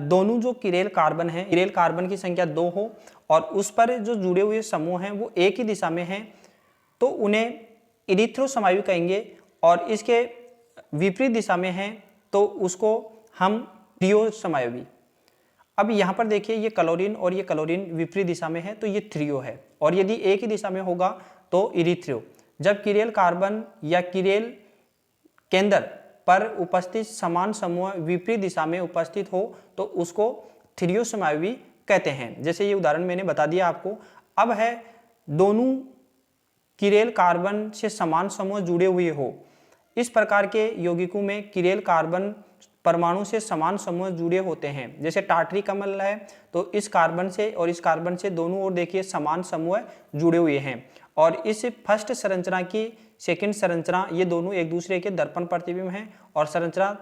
दोनों जो किरेल कार्बन है, किरेल कार्बन की संख्या 2 हो और उस पर जो जुड़े हुए समूह हैं वो एक ही दिशा में हैं तो उन्हें इरिथ्रो समायोगी कहेंगे, और इसके विपरीत दिशा में हैं तो उसको हम थ्रियो समायोगी। अब यहाँ पर देखिए ये क्लोरीन और ये क्लोरीन विपरीत दिशा में है तो ये थ्रियो है, और यदि एक ही दिशा में होगा तो इरिथ्रियो। जब किरेल कार्बन या किरेल केंद्र पर उपस्थित समान समूह विपरीत दिशा में उपस्थित हो तो उसको थ्रियो समायोगी कहते हैं। जैसे ये उदाहरण मैंने बता दिया आपको। अब है दोनों किरेल कार्बन से समान समूह जुड़े हुए हो, इस प्रकार के यौगिकों में किरेल कार्बन परमाणु से समान समूह जुड़े होते हैं। जैसे टार्टरिक अम्ल है तो इस कार्बन से और इस कार्बन से दोनों ओर देखिए समान समूह जुड़े हुए हैं, और इस फर्स्ट संरचना की सेकंड संरचना ये दोनों एक दूसरे के दर्पण प्रतिबिंब हैं, और संरचना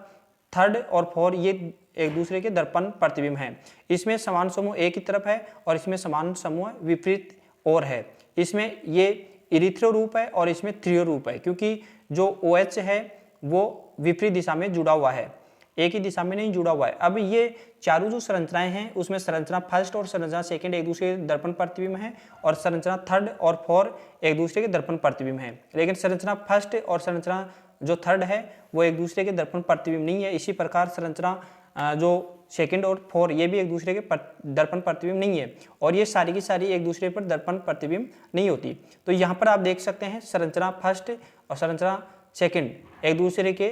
थर्ड और फोर ये एक दूसरे के दर्पण प्रतिबिंब हैं। इसमें समान समूह एक ही तरफ है और इसमें समान समूह विपरीत ओर है। इसमें ये इरिथ्रो रूप है और इसमें थ्रियो रूप है, क्योंकि जो OH है वो विपरीत दिशा में जुड़ा हुआ है, एक ही दिशा में नहीं जुड़ा हुआ है। अब ये चारों जो संरचनाएं हैं उसमें संरचना फर्स्ट और संरचना सेकंड एक दूसरे के दर्पण प्रतिबिंब हैं, और संरचना थर्ड और फोर एक दूसरे के दर्पण प्रतिबिंब हैं। लेकिन संरचना फर्स्ट और संरचना जो थर्ड है वो एक दूसरे के दर्पण प्रतिबिंब नहीं है। इसी प्रकार संरचना जो सेकंड और फोर ये भी एक दूसरे के दर्पण प्रतिबिंब नहीं है, और ये सारी की सारी एक दूसरे पर दर्पण प्रतिबिंब नहीं होती। तो यहाँ पर आप देख सकते हैं संरचना फर्स्ट और संरचना सेकंड एक दूसरे के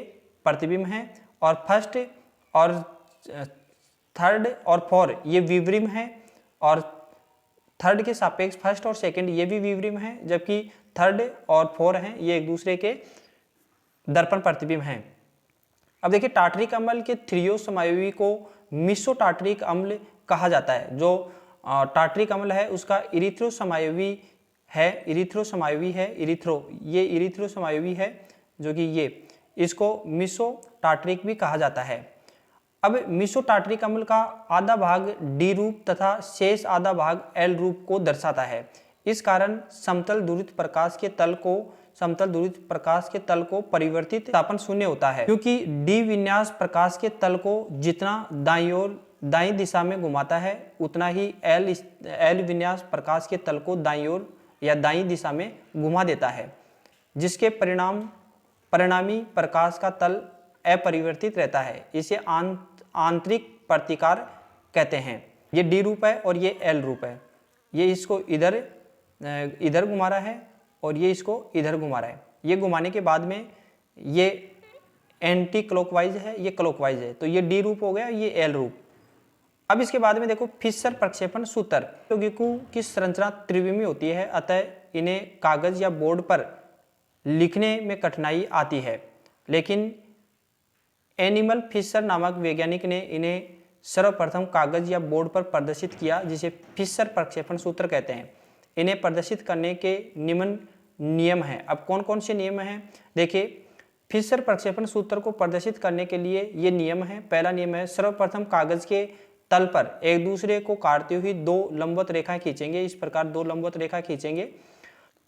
प्रतिबिंब हैं, और फर्स्ट और थर्ड और फोर ये विवृम है, और थर्ड के सापेक्ष फर्स्ट और सेकंड ये भी विवृम है, जबकि थर्ड और फोर हैं ये एक दूसरे के दर्पण प्रतिबिंब हैं। अब देखिए टार्टरिक अम्ल के थ्रियो समायोगी को मिसो टार्टरिक अम्ल कहा जाता है। जो टार्टरिक अम्ल है उसका इरिथ्रो समायोगी है, ये इरिथ्रो समायोगी है जो कि ये, इसको मिसो टार्टरिक भी कहा जाता है। अब मिसो टार्टरिक अम्ल का आधा भाग डी रूप तथा शेष आधा भाग एल रूप को दर्शाता है। इस कारण समतल दूरित प्रकाश के तल को परिवर्तित तापन शून्य होता है, क्योंकि डी विन्यास प्रकाश के तल को जितना दाईं दिशा में घुमाता है उतना ही एल विन्यास प्रकाश के तल को दाईं ओर या दाईं दिशा में घुमा देता है, जिसके परिणामी प्रकाश का तल अपरिवर्तित रहता है। इसे आंतरिक प्रतिकार कहते हैं। ये डी रूप है और ये एल रूप है। ये इसको इधर घुमा रहा है और ये इसको इधर घुमा रहा है। ये घुमाने के बाद में ये एंटी क्लॉकवाइज है, ये क्लॉकवाइज है, तो ये डी रूप हो गया, ये एल रूप। अब इसके बाद में देखो फिशर प्रक्षेपण सूत्र। यौगिकों की संरचना त्रिविमीय होती है, अतः इन्हें कागज या बोर्ड पर लिखने में कठिनाई आती है, लेकिन एनिमल फिशर नामक वैज्ञानिक ने इन्हें सर्वप्रथम कागज या बोर्ड पर प्रदर्शित किया, जिसे फिशर प्रक्षेपण सूत्र कहते हैं। इन्हें प्रदर्शित करने के निम्न नियम हैं। अब कौन कौन से नियम हैं देखिए, फिशर प्रक्षेपण सूत्र को प्रदर्शित करने के लिए ये नियम है। पहला नियम है, सर्वप्रथम कागज के तल पर एक दूसरे को काटती हुई दो लंबवत रेखाएं खींचेंगे। इस प्रकार दो लंबवत रेखा खींचेंगे।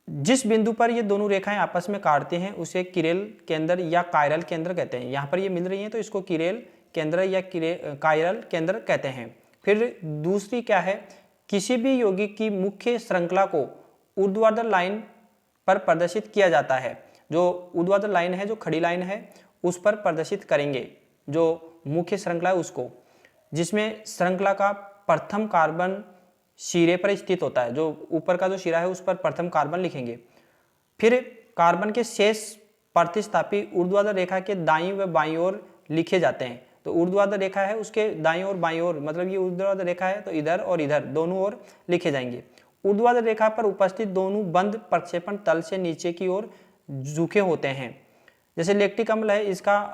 जिस बिंदु पर ये दोनों रेखाएं आपस में काटते हैं उसे किरेल केंद्र या कायरल केंद्र कहते हैं। यहाँ पर ये मिल रही हैं तो इसको किरेल केंद्र या कायरल केंद्र कहते हैं। फिर दूसरी क्या है, किसी भी यौगिक की मुख्य श्रृंखला को ऊर्ध्वाधर लाइन पर प्रदर्शित किया जाता है। जो ऊर्ध्वाधर लाइन है, जो खड़ी लाइन है, उस पर प्रदर्शित करेंगे जो मुख्य श्रृंखला है उसको, जिसमें श्रृंखला का प्रथम कार्बन सिरे पर स्थित होता है। जो ऊपर का जो सिरा है उस पर प्रथम कार्बन लिखेंगे। फिर कार्बन के शेष प्रतिस्थापी ऊर्ध्वाधर रेखा के दाईं व बाईं ओर लिखे जाते हैं। तो ऊर्ध्वाधर रेखा है उसके दाईं और बाईं ओर, मतलब ये ऊर्ध्वाधर रेखा है तो इधर और इधर दोनों ओर लिखे जाएंगे। ऊर्ध्वाधर रेखा पर उपस्थित दोनों बंद प्रक्षेपण तल से नीचे की ओर झुके होते हैं। जैसे लैक्टिक अम्ल है, इसका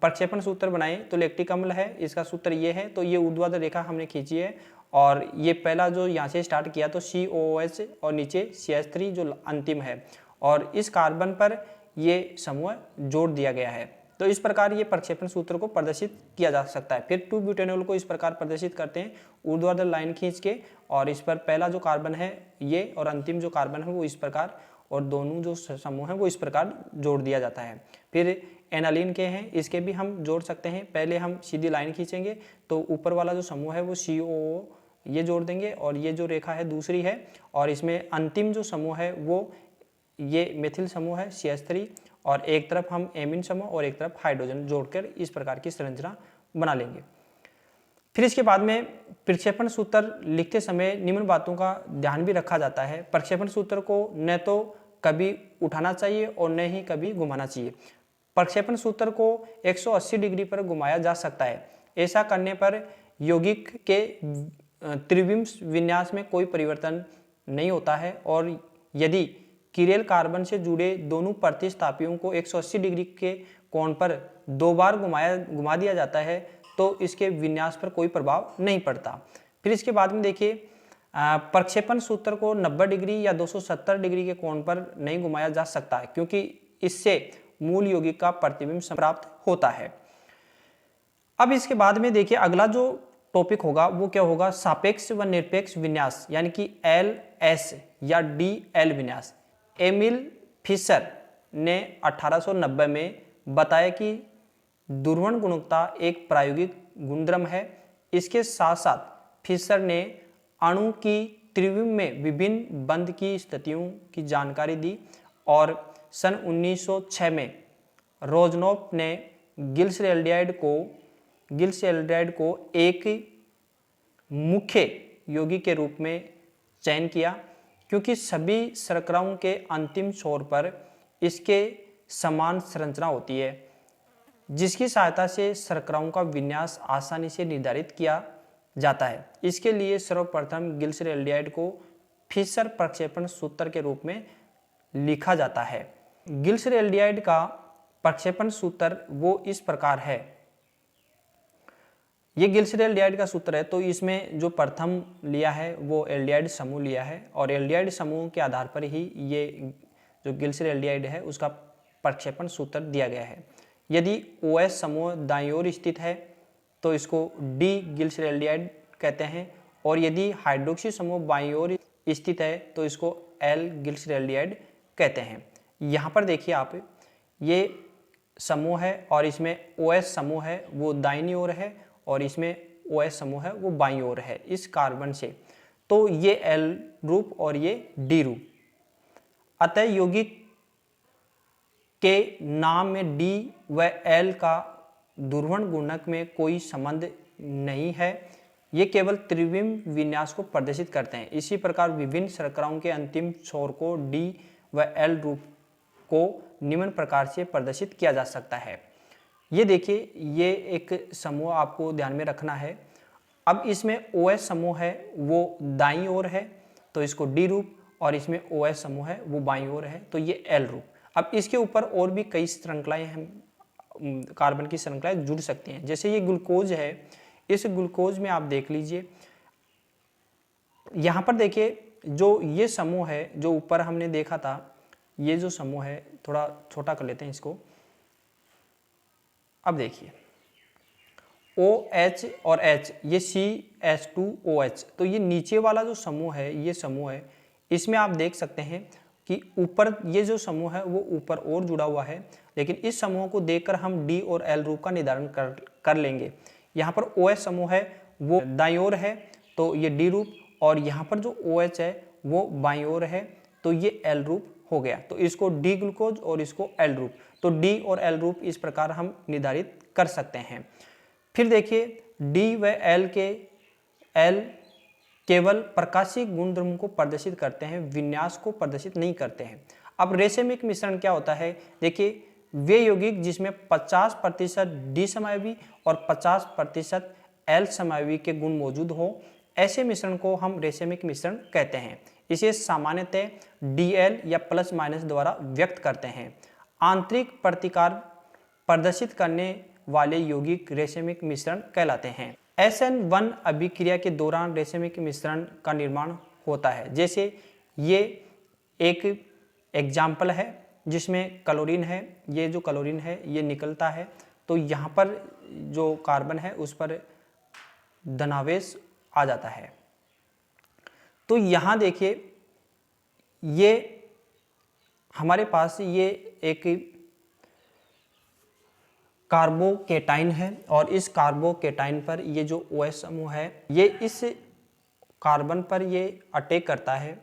प्रक्षेपण सूत्र बनाए तो लैक्टिक अम्ल है, इसका सूत्र ये है। तो ये ऊर्ध्वाधर रेखा हमने खींची है और ये पहला जो यहाँ से स्टार्ट किया तो COOH और नीचे CH3 जो अंतिम है, और इस कार्बन पर ये समूह जोड़ दिया गया है। तो इस प्रकार ये प्रक्षेपण सूत्र को प्रदर्शित किया जा सकता है। फिर 2-ब्यूटेनॉल को इस प्रकार प्रदर्शित करते हैं, ऊर्ध्वाधर लाइन खींच के, और इस पर पहला जो कार्बन है ये और अंतिम जो कार्बन है वो इस प्रकार, और दोनों जो समूह हैं वो इस प्रकार जोड़ दिया जाता है। फिर एनालिन के हैं, इसके भी हम जोड़ सकते हैं। पहले हम सीधी लाइन खींचेंगे तो ऊपर वाला जो समूह है वो COO ये जोड़ देंगे, और ये जो रेखा है दूसरी है, और इसमें अंतिम जो समूह है वो ये मेथिल समूह है CH3, और एक तरफ हम एमीन समूह और एक तरफ हाइड्रोजन जोड़कर इस प्रकार की संरचना बना लेंगे। फिर इसके बाद में प्रक्षेपण सूत्र लिखते समय निम्न बातों का ध्यान भी रखा जाता है। प्रक्षेपण सूत्र को न तो कभी उठाना चाहिए और न ही कभी घुमाना चाहिए। प्रक्षेपण सूत्र को 180 डिग्री पर घुमाया जा सकता है। ऐसा करने पर यौगिक के त्रिविम विन्यास में कोई परिवर्तन नहीं होता है, और यदि किरेल कार्बन से जुड़े दोनों प्रतिस्थापियों को 180 डिग्री के कोण पर दो बार घुमा दिया जाता है तो इसके विन्यास पर कोई प्रभाव नहीं पड़ता। फिर इसके बाद में देखिए, प्रक्षेपण सूत्र को 90 डिग्री या 270 डिग्री के कोण पर नहीं घुमाया जा सकता है, क्योंकि इससे मूल यौगिक का प्रतिबिंब प्राप्त होता है। अब इसके बाद में देखिए अगला जो टॉपिक होगा वो क्या होगा, सापेक्ष व निरपेक्ष विन्यास, यानी कि LS या DL विन्यास। एमिल फिशर ने 1890 में बताया कि दुर्वण गुणवत्ता एक प्रायोगिक गुणधर्म है। इसके साथ साथ फिशर ने अणु की त्रिविम में विभिन्न बंध की स्थितियों की जानकारी दी, और सन 1906 में रोजनोफ ने गिल्स एल्डिहाइड को एक मुख्य यौगिक के रूप में चयन किया, क्योंकि सभी शर्कराओं के अंतिम छोर पर इसके समान संरचना होती है, जिसकी सहायता से शर्कराओं का विन्यास आसानी से निर्धारित किया जाता है। इसके लिए सर्वप्रथम गिल्स एल्डिहाइड को फिशर प्रक्षेपण सूत्र के रूप में लिखा जाता है। गिल्स एल्डिहाइड का प्रक्षेपण सूत्र वो इस प्रकार है, ये गिल्स एल्डिहाइड का सूत्र है। तो इसमें जो प्रथम लिया है वो एल्डिहाइड समूह लिया है और एल्डिहाइड समूह के आधार पर ही ये जो गिल्स एल्डिहाइड है उसका प्रक्षेपण सूत्र दिया गया है। यदि OH समूह दाईं ओर स्थित है तो इसको डी गिल्स एल्डिहाइड कहते हैं और यदि हाइड्रोक्सी समूह बाईं ओर स्थित है तो इसको एल गिल्स एल्डिहाइड कहते हैं। यहाँ पर देखिए आप, ये समूह है और इसमें OH समूह है वो दाहिनी ओर है और इसमें OH समूह है वो बाईं ओर है इस कार्बन से। तो ये L रूप और ये D रूप। अतः यौगिक के नाम में D व L का ध्रुवण गुणक में कोई संबंध नहीं है, ये केवल त्रिविम विन्यास को प्रदर्शित करते हैं। इसी प्रकार विभिन्न शर्कराओं के अंतिम छोर को D व L रूप को निम्न प्रकार से प्रदर्शित किया जा सकता है। ये देखिए, ये एक समूह आपको ध्यान में रखना है। अब इसमें OH समूह है वो दाईं ओर है तो इसको D रूप और इसमें OH समूह है वो बाईं ओर है तो ये L रूप। अब इसके ऊपर और भी कई श्रृंखलाएं हम कार्बन की श्रृंखलाएं जुड़ सकती हैं। जैसे ये ग्लूकोज है, इस ग्लूकोज में आप देख लीजिए, यहाँ पर देखिए जो ये समूह है जो ऊपर हमने देखा था, ये जो समूह है, थोड़ा छोटा कर लेते हैं इसको। अब देखिए OH और H, ये CH2OH, तो ये नीचे वाला जो समूह है, ये समूह है, इसमें आप देख सकते हैं कि ऊपर ये जो समूह है वो ऊपर और जुड़ा हुआ है, लेकिन इस समूह को देखकर हम D और L रूप का निर्धारण कर लेंगे। यहाँ पर OH समूह है वो दाईं ओर है तो ये D रूप और यहाँ पर जो OH है वो बाईं ओर है तो ये L रूप हो गया। तो इसको D ग्लूकोज और इसको L रूप, तो D और L रूप इस प्रकार हम निर्धारित कर सकते हैं। फिर देखिए D व L के L केवल प्रकाशीय गुणधर्म को प्रदर्शित करते हैं, विन्यास को प्रदर्शित नहीं करते हैं। अब रेशमिक मिश्रण क्या होता है, देखिए वे यौगिक जिसमें 50% D समावयवी और 50% L समावयवी के गुण मौजूद हो, ऐसे मिश्रण को हम रेशमिक मिश्रण कहते हैं। इसे सामान्यतः DL या प्लस माइनस द्वारा व्यक्त करते हैं। आंतरिक प्रतिकार प्रदर्शित करने वाले यौगिक रेशमिक मिश्रण कहलाते हैं। SN1 अभिक्रिया के दौरान रेशमिक मिश्रण का निर्माण होता है। जैसे ये एक एग्जाम्पल है जिसमें क्लोरीन है, ये जो क्लोरीन है ये निकलता है तो यहाँ पर जो कार्बन है उस पर धनावेश आ जाता है। तो यहाँ देखिए ये हमारे पास ये एक कार्बोकेटाइन है और इस कार्बोकेटाइन पर ये जो OH समूह है ये इस कार्बन पर ये अटैक करता है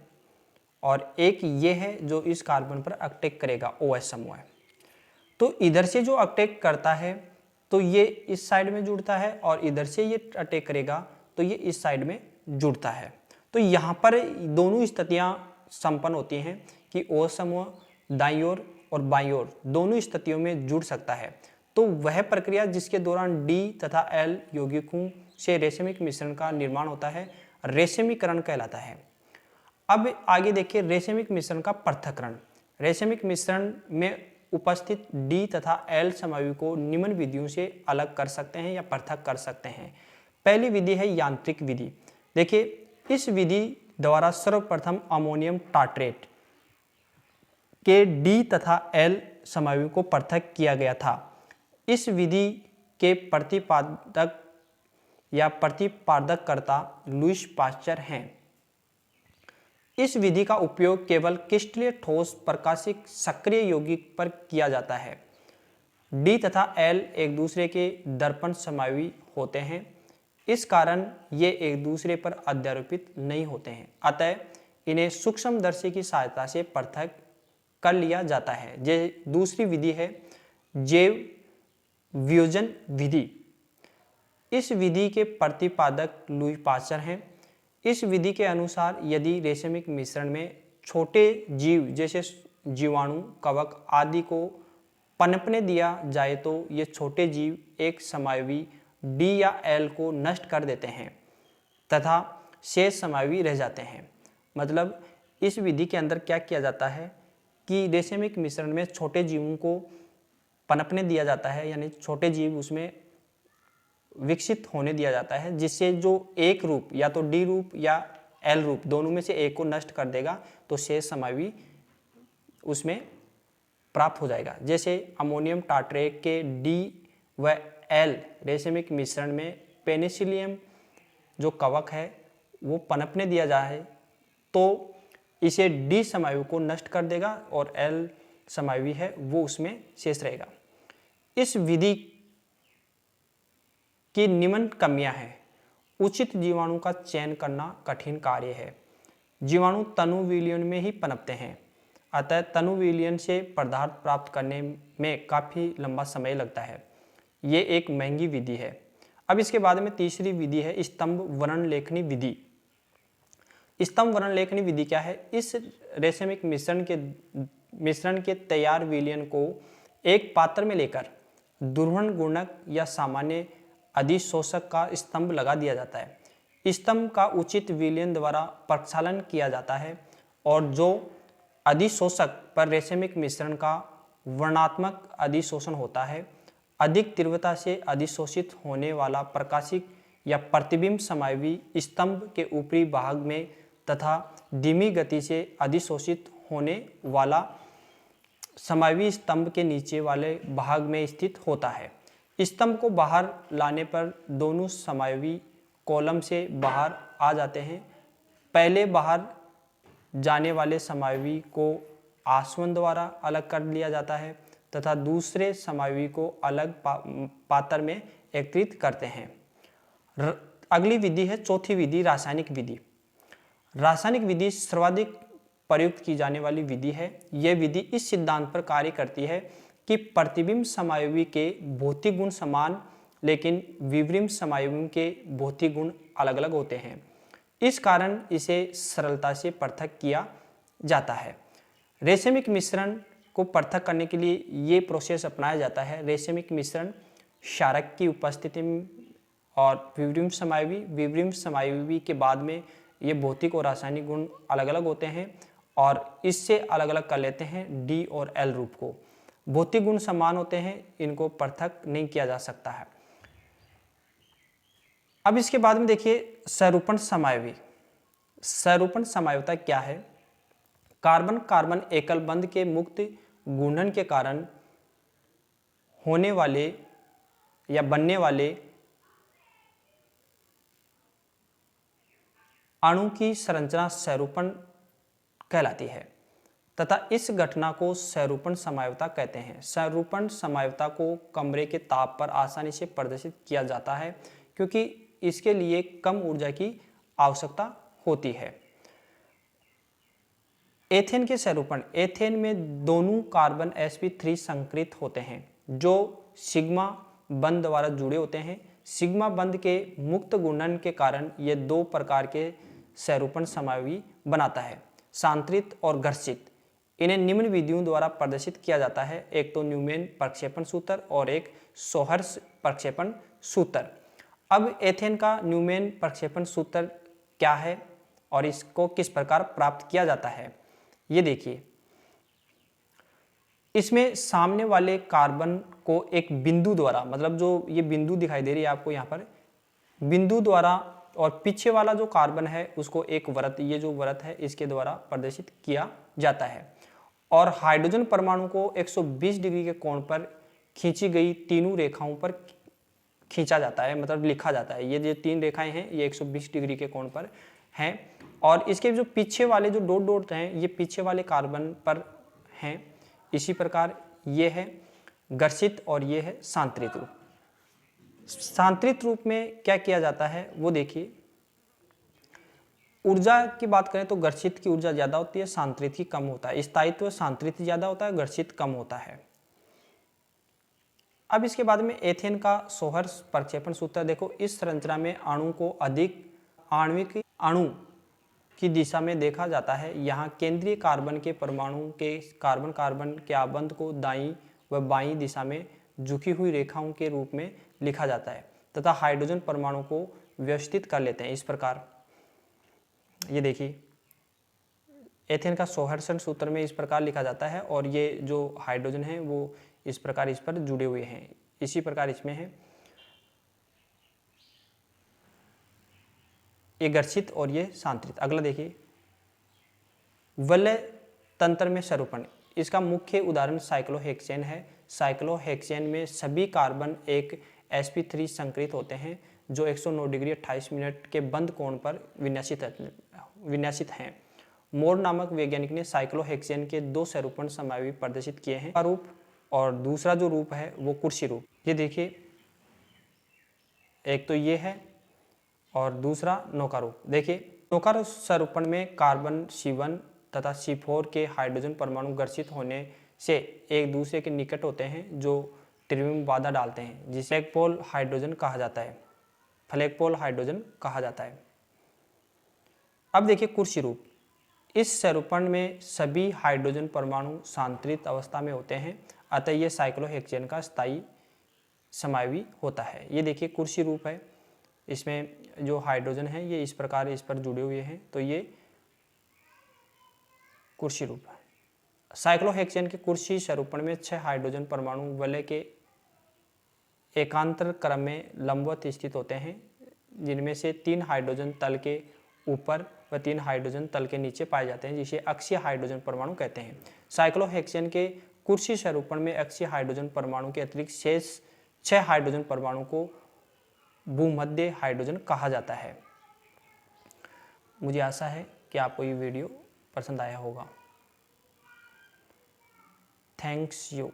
और एक ये है जो इस कार्बन पर अटैक करेगा, OH समूह है। तो इधर से जो अटैक करता है तो ये इस साइड में जुड़ता है और इधर से ये अटैक करेगा तो ये इस साइड में जुड़ता है। तो यहाँ पर दोनों स्थितियाँ संपन्न होती हैं कि OH समूह दाईं ओर और बाईं ओर दोनों स्थितियों में जुड़ सकता है। तो वह प्रक्रिया जिसके दौरान D तथा L यौगिकों से रेशमिक मिश्रण का निर्माण होता है रेशमीकरण कहलाता है। अब आगे देखिए रेशमिक मिश्रण का पृथक्करण। रेशमिक मिश्रण में उपस्थित D तथा L समूह को निम्न विधियों से अलग कर सकते हैं या पृथक कर सकते हैं। पहली विधि है यांत्रिक विधि। देखिए इस विधि द्वारा सर्वप्रथम अमोनियम टार्ट्रेट के D तथा L समूह को पृथक किया गया था। इस विधि के प्रतिपादक या प्रतिपादककर्ता लुईस पाश्चर हैं। इस विधि का उपयोग केवल क्रिस्टलीय ठोस प्रकाशिक सक्रिय यौगिक पर किया जाता है। D तथा L एक दूसरे के दर्पण समावयवी होते हैं, इस कारण ये एक दूसरे पर अध्यारोपित नहीं होते हैं, अतः इन्हें सूक्ष्मदर्शी की सहायता से पृथक कर लिया जाता है। दूसरी विधि है जैव वियोजन विधि। इस विधि के प्रतिपादक लुईस पाश्चर हैं। इस विधि के अनुसार यदि रेशमिक मिश्रण में छोटे जीव जैसे जीवाणु, कवक आदि को पनपने दिया जाए तो ये छोटे जीव एक समावयवी D या L को नष्ट कर देते हैं तथा शेष समावयवी रह जाते हैं। मतलब इस विधि के अंदर क्या किया जाता है कि रेशमिक मिश्रण में छोटे जीवों को पनपने दिया जाता है, यानी छोटे जीव उसमें विकसित होने दिया जाता है, जिससे जो एक रूप या तो डी रूप या एल रूप दोनों में से एक को नष्ट कर देगा तो शेष समावि उसमें प्राप्त हो जाएगा। जैसे अमोनियम टार्ट्रेट के डी व एल रेशमिक मिश्रण में पेनिसिलियम जो कवक है वो पनपने दिया जाए तो इसे डी समावि को नष्ट कर देगा और एल समावि है वो उसमें शेष रहेगा। इस विधि की निम्न कमियां हैं। उचित जीवाणु का चयन करना कठिन कार्य है। जीवाणु तनु विलयन में ही पनपते हैं, अतः तनु विलयन से पदार्थ प्राप्त करने में काफ़ी लंबा समय लगता है। ये एक महंगी विधि है। अब इसके बाद में तीसरी विधि है स्तंभ वर्ण लेखनी विधि। स्तंभ वर्ण लेखनी विधि क्या है? इस रेशमिक मिश्रण के तैयार विलयन को एक पात्र में लेकर दुर्वहन गुणक या सामान्य अधिशोषक का स्तंभ लगा दिया जाता है। स्तंभ का उचित विलयन द्वारा प्रक्षालन किया जाता है और जो अधिशोषक पर रेशमिक मिश्रण का वर्णात्मक अधिशोषण होता है, अधिक तीव्रता से अधिशोषित होने वाला प्रकाशिक या प्रतिबिंब समावि स्तंभ के ऊपरी भाग में तथा धीमी गति से अधिशोषित होने वाला समावि स्तंभ के नीचे वाले भाग में स्थित होता है। स्तंभ को बाहर लाने पर दोनों समावि कॉलम से बाहर आ जाते हैं। पहले बाहर जाने वाले समावि को आसवन द्वारा अलग कर लिया जाता है तथा दूसरे समावि को अलग पात्र में एकत्रित करते हैं। अगली विधि है चौथी विधि रासायनिक विधि। रासायनिक विधि सर्वाधिक प्रयुक्त की जाने वाली विधि है। यह विधि इस सिद्धांत पर कार्य करती है कि प्रतिबिंब समावि के भौतिक गुण समान लेकिन विवृम समावि के भौतिक गुण अलग अलग होते हैं। इस कारण इसे सरलता से पृथक किया जाता है। रेशमिक मिश्रण को पृथक करने के लिए ये प्रोसेस अपनाया जाता है। रेशमिक मिश्रण क्षारक की उपस्थिति में और विवृम समावि के बाद में ये भौतिक और रासायनिक गुण अलग अलग होते हैं और इससे अलग अलग कर लेते हैं डी और एल रूप को। भौतिक गुण समान होते हैं, इनको पृथक नहीं किया जा सकता है। अब इसके बाद में देखिए सरूपण समावि। सरूपण समावयिता क्या है? कार्बन कार्बन एकल बंध के मुक्त घूर्णन के कारण होने वाले या बनने वाले अणु की संरचना सरूपण कहलाती है तथा इस घटना को सरूपण समावयिता कहते हैं। सरूपण समावयिता को कमरे के ताप पर आसानी से प्रदर्शित किया जाता है क्योंकि इसके लिए कम ऊर्जा की आवश्यकता होती है। एथेन के सरूपण। एथेन में दोनों कार्बन sp3 संकृत होते हैं जो सिग्मा बंध द्वारा जुड़े होते हैं। सिग्मा बंध के मुक्त घूर्णन के कारण ये दो प्रकार के सरूपण समावि बनाता है, सांत्रित और घर्षित। इन्हें निम्न विधियों द्वारा प्रदर्शित किया जाता है, एक तो न्यूमैन प्रक्षेपण सूत्र और एक सोहर्स प्रक्षेपण सूत्र। अब एथेन का न्यूमैन प्रक्षेपण सूत्र क्या है और इसको किस प्रकार प्राप्त किया जाता है, ये देखिए। इसमें सामने वाले कार्बन को एक बिंदु द्वारा, मतलब जो ये बिंदु दिखाई दे रही है आपको यहाँ पर, बिंदु द्वारा, और पीछे वाला जो कार्बन है उसको एक वृत्त, ये जो वृत्त है इसके द्वारा प्रदर्शित किया जाता है। और हाइड्रोजन परमाणु को 120 डिग्री के कोण पर खींची गई तीनों रेखाओं पर खींचा जाता है, मतलब लिखा जाता है। ये जो तीन रेखाएं हैं ये 120 डिग्री के कोण पर हैं और इसके जो पीछे वाले जो डॉट डॉट हैं ये पीछे वाले कार्बन पर हैं। इसी प्रकार ये है घर्षित और ये है सांत्रित रूप। सांत्रित रूप में क्या किया जाता है वो देखिए। ऊर्जा की बात करें तो घर्षित की ऊर्जा ज्यादा होती है, सांत्रित की कम होता है। स्थायित्व सांत्रित ज्यादा होता है, घर्षित कम होता है। अब इसके बाद में एथेन का सोहर्स प्रक्षेपण सूत्र देखो। इस संरचना में अणु को अधिक आणविक अणु की दिशा में देखा जाता है। यहाँ केंद्रीय कार्बन के परमाणु के कार्बन कार्बन के आबंध को दाईं व बाईं दिशा में झुकी हुई रेखाओं के रूप में लिखा जाता है तथा हाइड्रोजन परमाणु को व्यवस्थित कर लेते हैं इस प्रकार। ये देखिए एथेन का सोहर्सन सूत्र में इस प्रकार लिखा जाता है और ये जो हाइड्रोजन है वो इस प्रकार इस पर जुड़े हुए हैं। इसी प्रकार इसमें है ये घर्षित और ये सांतरित। अगला देखिए, वलय तंत्र में स्वरूपण। इसका मुख्य उदाहरण साइक्लोहेक्सेन है। साइक्लोहेक्सेन में सभी कार्बन एक sp3 संकरित होते हैं जो 109 डिग्री 28 मिनट के बंद कोण पर विन्यासित हैं। मोर नामक वैज्ञानिक ने साइक्लोहेक्सेन के 2 स्वरूपण समावि प्रदर्शित किए हैं, का रूप और दूसरा जो रूप है वो कुर्सी रूप। ये देखिए, एक तो ये है और दूसरा नौका रूप। देखिए, नौका स्वरूपण में कार्बन C1 तथा C4 के हाइड्रोजन परमाणु घर्षित होने से एक दूसरे के निकट होते हैं जो त्रिविम बाधा डालते हैं, जिसे फ्लैगपोल हाइड्रोजन कहा जाता है। फ्लैगपोल हाइड्रोजन कहा जाता है। अब देखिए कुर्सी रूप। इस स्वरूपण में सभी हाइड्रोजन परमाणु सांतरित अवस्था में होते हैं, अतः यह साइक्लोहेक्सेन का स्थायी समावि होता है। ये देखिए कुर्सी रूप है। इसमें जो हाइड्रोजन है ये इस प्रकार इस पर जुड़े हुए हैं, तो ये कुर्सी रूप है। साइक्लोहेक्सेन के कुर्सी स्वरूपण में 6 हाइड्रोजन परमाणु वलय के एकांतर क्रम में लंबवत स्थित होते हैं, जिनमें से 3 हाइड्रोजन तल के ऊपर व 3 हाइड्रोजन तल के नीचे पाए जाते हैं, जिसे अक्षीय हाइड्रोजन परमाणु कहते हैं। साइक्लोहेक्सेन के कुर्सी स्वरूपण में अक्षीय हाइड्रोजन परमाणु के अतिरिक्त शेष 6 हाइड्रोजन परमाणु को भूमध्य हाइड्रोजन कहा जाता है। मुझे आशा है कि आपको ये वीडियो पसंद आया होगा। Thanks you.